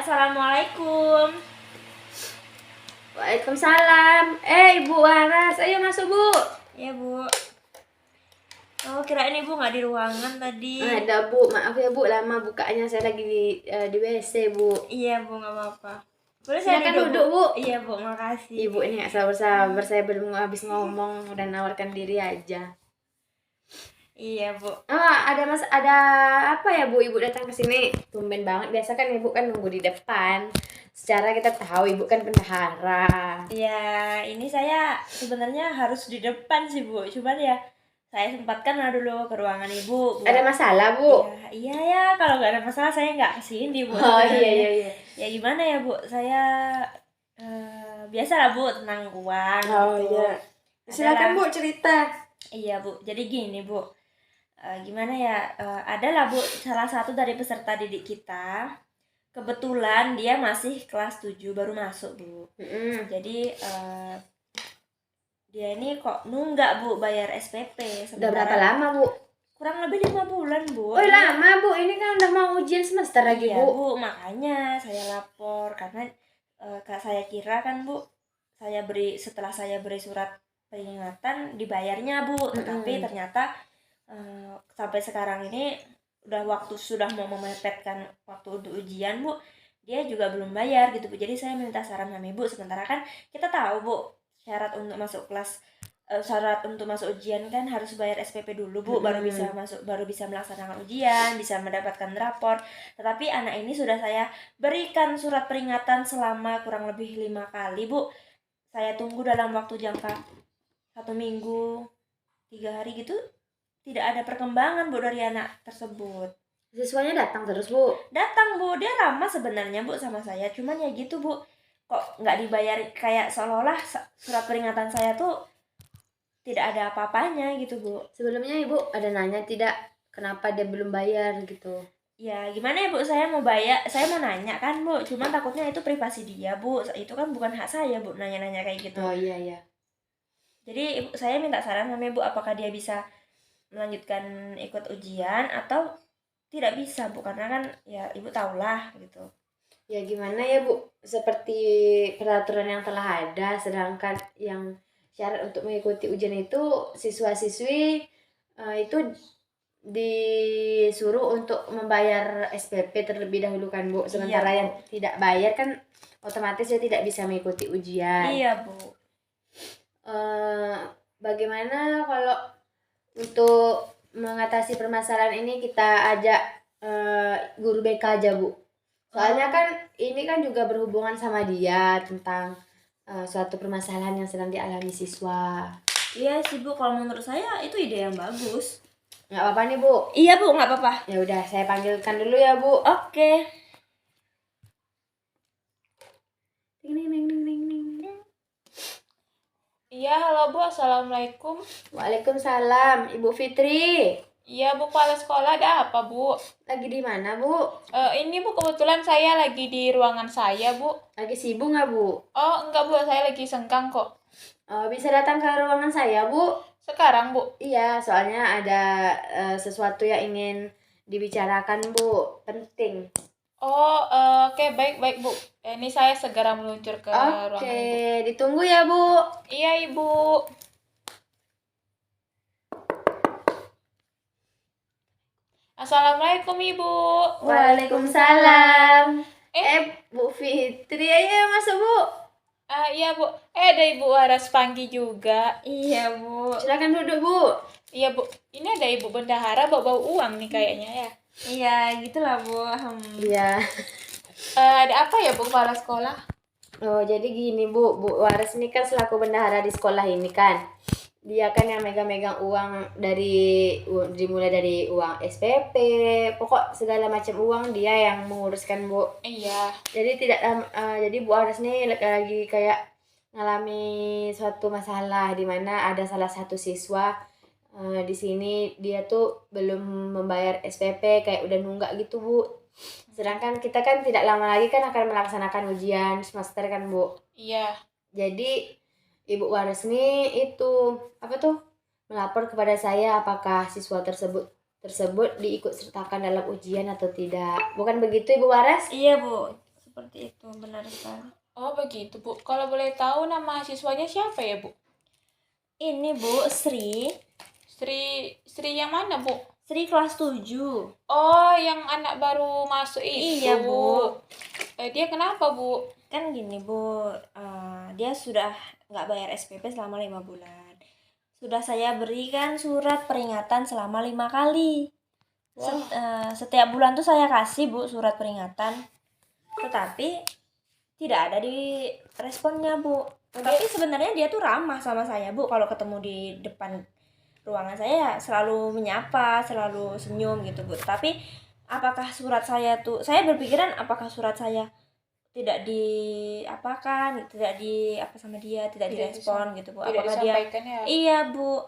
Assalamualaikum. Waalaikumsalam. Ibu Waras, ayo masuk Bu. Iya Bu. Oh kirain Ibu nggak di ruangan tadi. Ada Bu, maaf ya Bu, lama bukanya, saya lagi di WC Bu. Iya Bu, nggak apa-apa. Boleh Silakan saya duduk Bu. Iya Bu, makasih. Ibu ini nggak sabar-sabar, saya belum habis ngomong udah nawarkan diri aja. Iya Bu. Ada apa ya Bu? Ibu datang ke sini tumben banget. Biasa kan Ibu kan nunggu di depan. Secara kita tahu Ibu kan bendahara. Iya, ini saya sebenarnya harus di depan sih Bu. Cuman ya saya sempatkan dulu ke ruangan Ibu. Ada masalah Bu? Iya ya, kalau nggak ada masalah saya nggak kesini Bu. Oh iya. Ya gimana ya Bu? Saya biasa lah Bu, tenang uang. Oh gitu. iya. Silakan Bu cerita. Iya Bu, jadi gini Bu. Gimana ya, adalah Bu salah satu dari peserta didik kita, kebetulan dia masih kelas 7 baru masuk Bu. Jadi dia ini kok nunggak Bu bayar SPP. Udah berapa lama Bu? Kurang lebih 5 bulan Bu. Oh lama Bu, ini kan udah mau ujian semester lagi iya, Bu. Bu, makanya saya lapor karena saya kira kan Bu, setelah saya beri surat peringatan dibayarnya Bu, tetapi ternyata sampai sekarang ini sudah mau memepetkan waktu untuk ujian Bu, dia juga belum bayar gitu Bu. Jadi saya minta saran sama Ibu, sementara kan kita tahu Bu syarat untuk masuk ujian kan harus bayar SPP dulu Bu, baru bisa melaksanakan ujian, bisa mendapatkan rapor. Tetapi anak ini sudah saya berikan surat peringatan selama kurang lebih 5 kali Bu. Saya tunggu dalam waktu jangka 1 minggu 3 hari gitu, tidak ada perkembangan Bu dari anak tersebut. Siswanya datang terus Bu? Datang Bu, dia lama sebenarnya Bu sama saya, cuman ya gitu Bu, kok nggak dibayar, kayak seolah-olah surat peringatan saya tuh tidak ada apa-apanya gitu Bu. Sebelumnya Ibu ada nanya tidak kenapa dia belum bayar gitu? Ya gimana ya Bu, saya mau nanya kan Bu, cuman takutnya itu privasi dia Bu, itu kan bukan hak saya Bu nanya-nanya kayak gitu. Oh iya. Jadi saya minta saran sama Ibu, apakah dia bisa melanjutkan ikut ujian atau tidak bisa Bu, karena kan ya Ibu tahulah gitu. Ya gimana ya Bu, seperti peraturan yang telah ada, sedangkan yang syarat untuk mengikuti ujian itu siswa-siswi itu disuruh untuk membayar SPP terlebih dahulu kan Bu, sementara yang tidak bayar kan otomatis dia tidak bisa mengikuti ujian. Iya Bu. Bagaimana kalau untuk mengatasi permasalahan ini kita ajak guru BK aja Bu? Soalnya kan ini kan juga berhubungan sama dia tentang suatu permasalahan yang sedang dialami siswa. Iya sih Bu, kalau menurut saya itu ide yang bagus. Nggak apa-apa nih Bu? Iya Bu, nggak apa-apa. Ya udah, saya panggilkan dulu ya Bu. Oke. Iya, halo Bu, Assalamualaikum. Waalaikumsalam, Ibu Fitri. Iya Bu, kepala sekolah, ada apa Bu? Lagi di mana Bu? Ini Bu, kebetulan saya lagi di ruangan saya Bu. Lagi sibuk nggak Bu? Oh enggak Bu, saya lagi senggang kok. Bisa datang ke ruangan saya Bu? Sekarang Bu? Iya, soalnya ada sesuatu yang ingin dibicarakan Bu, penting. Oh, oke, baik Bu. Ini saya segera meluncur ke ruangan Ibu. Oke, ditunggu ya Bu. Iya Ibu. Assalamualaikum Ibu. Waalaikumsalam. Bu Fitri, ayo masuk Bu. Iya Bu. Ada Ibu Waras Panggi juga. Iya Bu. Silakan duduk Bu. Iya Bu. Ini ada Ibu Bendahara bawa uang nih kayaknya ya. Iya, gitulah Bu. Iya. Ada apa ya Bu, kepala sekolah? Oh, jadi gini Bu Waras ini kan selaku bendahara di sekolah ini kan. Dia kan yang megang-megang uang dimulai dari uang SPP, pokok segala macam uang dia yang menguruskan Bu. Iya. Jadi jadi Bu Waras nih lagi kayak ngalami suatu masalah di mana ada salah satu siswa di sini dia tuh belum membayar SPP, kayak udah nunggak gitu Bu. Sedangkan kita kan tidak lama lagi kan akan melaksanakan ujian semester kan Bu. Iya. Jadi Ibu Waras nih itu melapor kepada saya apakah siswa tersebut diikut sertakan dalam ujian atau tidak. Bukan begitu Ibu Waras? Iya Bu, seperti itu, benar sekali. Oh begitu Bu. Kalau boleh tahu nama siswanya siapa ya Bu? Ini Bu, Sri Sri yang mana Bu? kelas 7. Oh yang anak baru masuk itu. Iya Bu, Dia kenapa Bu? kan gini Bu, dia sudah nggak bayar SPP selama 5 bulan. Sudah saya berikan surat peringatan selama 5 kali. Setiap bulan tuh saya kasih Bu surat peringatan, tetapi tidak ada di responnya Bu. Tapi sebenarnya dia tuh ramah sama saya Bu, kalau ketemu di depan ruangan saya selalu menyapa, selalu senyum gitu Bu. Tapi apakah surat saya tuh, saya berpikiran apakah surat saya tidak diapakan, tidak di apa sama dia, tidak direspon gitu Bu. Tidak Apakah dia disampaikan ya? Iya Bu,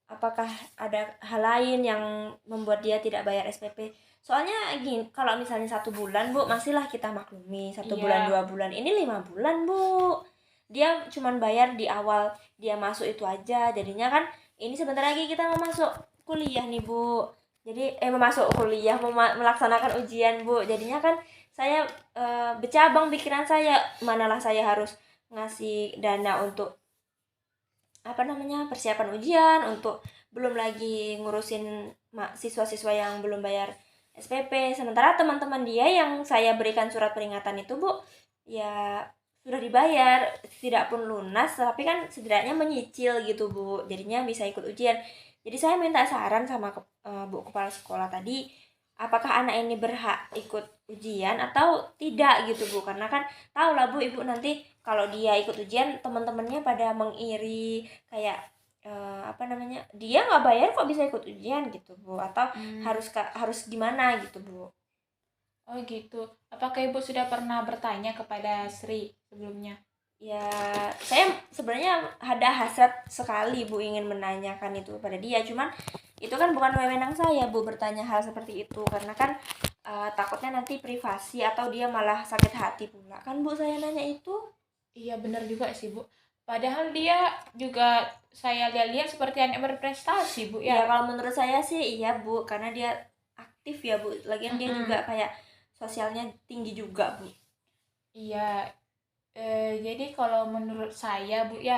apakah ada hal lain yang membuat dia tidak bayar SPP? Soalnya gini, kalau misalnya 1 bulan Bu, masihlah kita maklumi. 1 Iya. bulan 2 bulan, ini 5 bulan Bu. Dia cuman bayar di awal dia masuk itu aja. Jadinya kan ini sebentar lagi kita mau masuk kuliah nih Bu. Jadi mau masuk kuliah, mau melaksanakan ujian Bu. Jadinya kan saya bercabang pikiran saya, manalah saya harus ngasih dana untuk persiapan ujian, untuk belum lagi ngurusin siswa-siswa yang belum bayar SPP. Sementara teman-teman dia yang saya berikan surat peringatan itu Bu, ya sudah dibayar, tidak pun lunas tapi kan setidaknya menyicil gitu Bu, jadinya bisa ikut ujian. Jadi saya minta saran sama Bu kepala sekolah tadi, apakah anak ini berhak ikut ujian atau tidak gitu Bu, karena kan tahu lah Bu, ibu nanti kalau dia ikut ujian teman-temannya pada mengiri, kayak dia nggak bayar kok bisa ikut ujian gitu Bu, atau harus gimana gitu Bu. Oh gitu. Apakah Ibu sudah pernah bertanya kepada Sri sebelumnya? Ya, saya sebenarnya ada hasrat sekali Bu ingin menanyakan itu pada dia, cuman itu kan bukan wewenang saya Bu bertanya hal seperti itu, karena kan takutnya nanti privasi atau dia malah sakit hati pula kan Bu saya nanya itu. Iya benar juga sih Bu. Padahal dia juga saya lihat seperti anak berprestasi Bu Ya ya. kalau menurut saya sih iya Bu, karena dia aktif ya Bu, lagian dia juga kayak sosialnya tinggi juga Bu. Iya. Jadi kalau menurut saya Bu ya,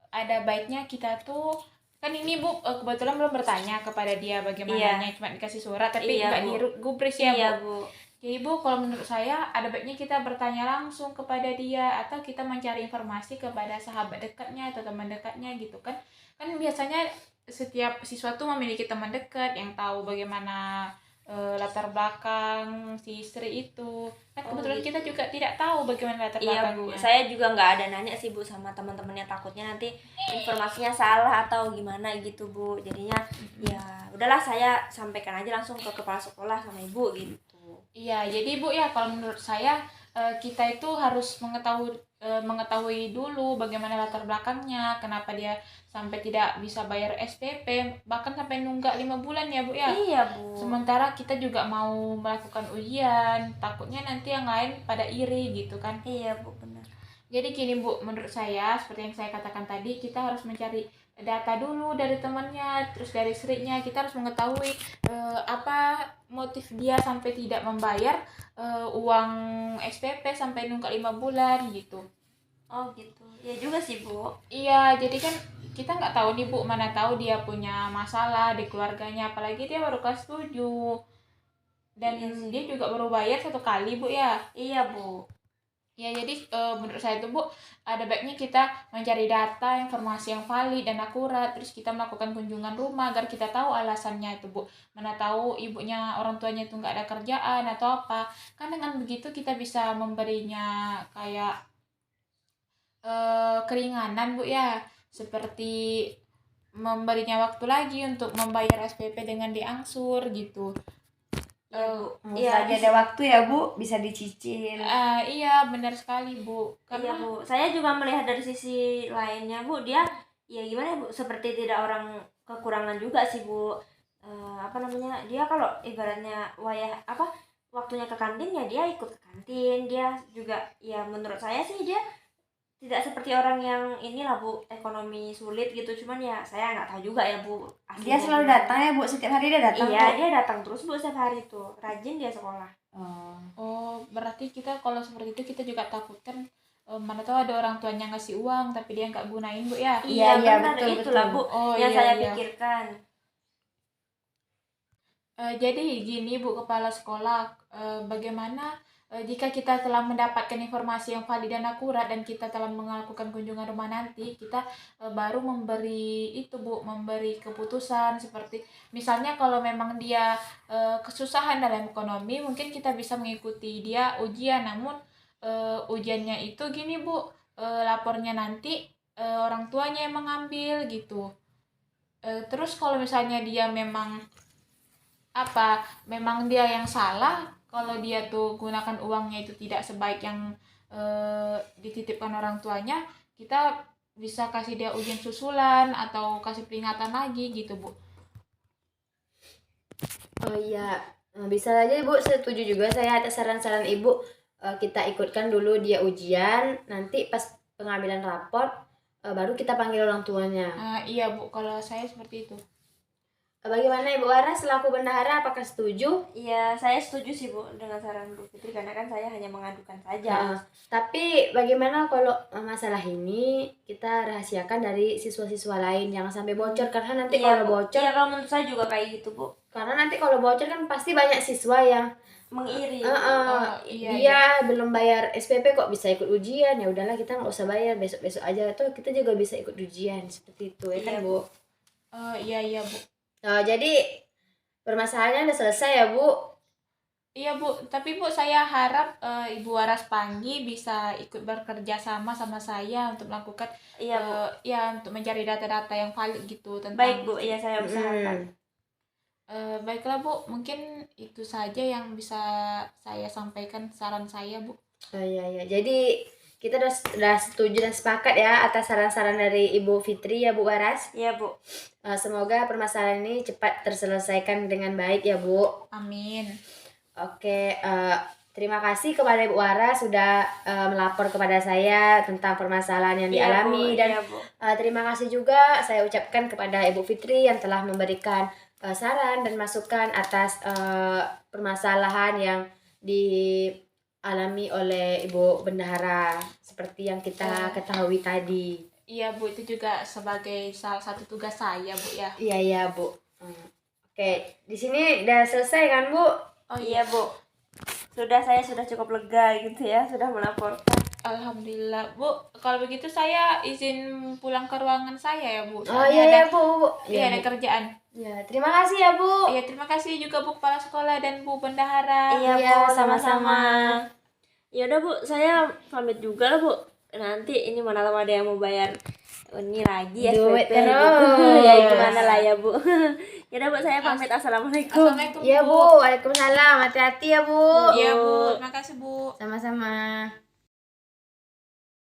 ada baiknya kita tuh kan ini Bu kebetulan belum bertanya kepada dia bagaimananya, cuma dikasih surat tapi Iya, nggak Bu. digubris ya Iya Bu. Bu. Jadi Bu, kalau menurut saya ada baiknya kita bertanya langsung kepada dia atau kita mencari informasi kepada sahabat dekatnya atau teman dekatnya gitu kan. Kan biasanya setiap siswa tuh memiliki teman dekat yang tahu bagaimana latar belakang si Sri itu. Kan kebetulan kita juga tidak tahu bagaimana latar Iya Bu, belakangnya. saya juga nggak ada nanya sih Bu sama teman-temannya, takutnya nanti informasinya salah atau gimana gitu Bu. Jadinya ya udahlah, saya sampaikan aja langsung ke kepala sekolah sama ibu gitu. Iya, jadi Bu ya kalau menurut saya kita itu harus mengetahui dulu bagaimana latar belakangnya, kenapa dia sampai tidak bisa bayar SPP, bahkan sampai nunggak 5 bulan ya Bu ya. Iya Bu. Sementara kita juga mau melakukan ujian, takutnya nanti yang lain pada iri gitu kan. Iya Bu, benar. Jadi gini Bu, menurut saya seperti yang saya katakan tadi, kita harus mencari data dulu dari temannya, terus dari istrinya. Kita harus mengetahui apa motif dia sampai tidak membayar uang SPP sampai nunggak 5 bulan gitu. Oh gitu, ya juga sih Bu. Iya, jadi kan kita nggak tahu nih Bu, mana tahu dia punya masalah di keluarganya, apalagi dia baru kelas 7 dan dia juga baru bayar 1 kali Bu ya. Iya Bu. Ya jadi menurut saya itu Bu, ada baiknya kita mencari data, informasi yang valid dan akurat, terus kita melakukan kunjungan rumah agar kita tahu alasannya itu Bu. Mana tahu ibunya, orang tuanya itu nggak ada kerjaan atau apa. Kan dengan begitu kita bisa memberinya kayak keringanan Bu ya, seperti memberinya waktu lagi untuk membayar SPP dengan diangsur gitu. Iya, lagi ada waktu ya Bu, bisa dicicil. Iya benar sekali Bu. Iya Bu, saya juga melihat dari sisi lainnya Bu, dia ya gimana Bu, seperti tidak orang kekurangan juga sih Bu. Dia kalau ibaratnya waktunya ke kantin ya dia ikut ke kantin, dia juga ya menurut saya sih dia tidak seperti orang yang inilah Bu, ekonomi sulit gitu, cuman ya saya nggak tahu juga ya Bu Dia aslinya selalu gimana. datang ya Bu, setiap hari dia datang Iya, Bu? dia datang terus Bu setiap hari tuh, rajin dia sekolah. Oh. Oh, berarti kita kalau seperti itu kita juga takut kan, mana tahu ada orang tuanya ngasih uang tapi dia nggak gunain Bu ya. Iya, iya, benar, betul, itulah betul. Bu Oh yang iya saya iya. pikirkan. Jadi gini Bu Kepala Sekolah, bagaimana jika kita telah mendapatkan informasi yang valid dan akurat dan kita telah melakukan kunjungan rumah nanti, kita baru memberi itu Bu, memberi keputusan seperti misalnya kalau memang dia kesusahan dalam ekonomi, mungkin kita bisa mengikuti dia ujian, namun ujiannya itu gini Bu, lapornya nanti orang tuanya yang mengambil gitu. Terus kalau misalnya dia memang memang dia yang salah kalau dia tuh gunakan uangnya itu tidak sebaik yang dititipkan orang tuanya, kita bisa kasih dia ujian susulan atau kasih peringatan lagi gitu Bu. Oh iya, bisa aja Bu, setuju juga saya atas saran-saran Ibu. Kita ikutkan dulu dia ujian, nanti pas pengambilan raport baru kita panggil orang tuanya. Iya Bu, kalau saya seperti itu. Bagaimana Ibu Waras selaku bendahara, apakah setuju? Iya, saya setuju sih Bu dengan saran Bu Fitri, karena kan saya hanya mengadukan saja. Tapi bagaimana kalau masalah ini kita rahasiakan dari siswa-siswa lain, jangan sampai bocor, karena nanti Iya, kalau Bu. bocor, Iya, kalau menurut saya juga kayak gitu Bu, karena nanti kalau bocor kan pasti banyak siswa yang mengiri. Iya, dia belum bayar SPP kok bisa ikut ujian, ya udahlah kita nggak usah bayar, besok-besok aja, atau kita juga bisa ikut ujian seperti itu ya kan Iya, Bu. Iya Bu. Jadi permasalahannya udah selesai ya Bu. Iya Bu, tapi Bu saya harap Ibu Waras Panggi bisa ikut bekerja sama saya untuk melakukan Iya Bu. ya untuk mencari data-data yang valid gitu tentang. Baik Bu, iya saya usahakan. Baiklah Bu, mungkin itu saja yang bisa saya sampaikan saran saya Bu. Iya. Jadi kita udah setuju dan sepakat ya atas saran-saran dari Ibu Fitri ya Bu Waras. Iya Bu. Semoga permasalahan ini cepat terselesaikan dengan baik ya Bu. Amin. Oke, terima kasih kepada Ibu Waras sudah melapor kepada saya tentang permasalahan yang dialami. Bu. Dan Iya, Bu. Terima kasih juga saya ucapkan kepada Ibu Fitri yang telah memberikan saran dan masukan atas permasalahan yang dialami oleh Ibu Bendahara seperti yang kita ketahui tadi. Iya Bu, itu juga sebagai salah satu tugas saya Bu ya. Iya Bu. Oke, di sini udah selesai kan Bu? Oh iya Bu, saya sudah cukup lega gitu ya, sudah melaporkan. Alhamdulillah Bu, kalau begitu saya izin pulang ke ruangan saya ya Bu. Oh iya Bu. Iya ada kerjaan. Ya, terima kasih ya Bu. Iya terima kasih juga Bu Kepala Sekolah dan Bu Bendahara. Iya Bu, sama-sama. Ya udah Bu, saya pamit juga lah Bu. Nanti ini mana tahu ada yang mau bayar ini lagi Duit SPP terus. gitu. Ya gimana lah ya Bu. Ya udah Bu, saya pamit. Assalamualaikum. Assalamualaikum Iya Bu, waalaikumsalam. Hati-hati ya Bu. Iya Bu, terima kasih Bu. Sama-sama.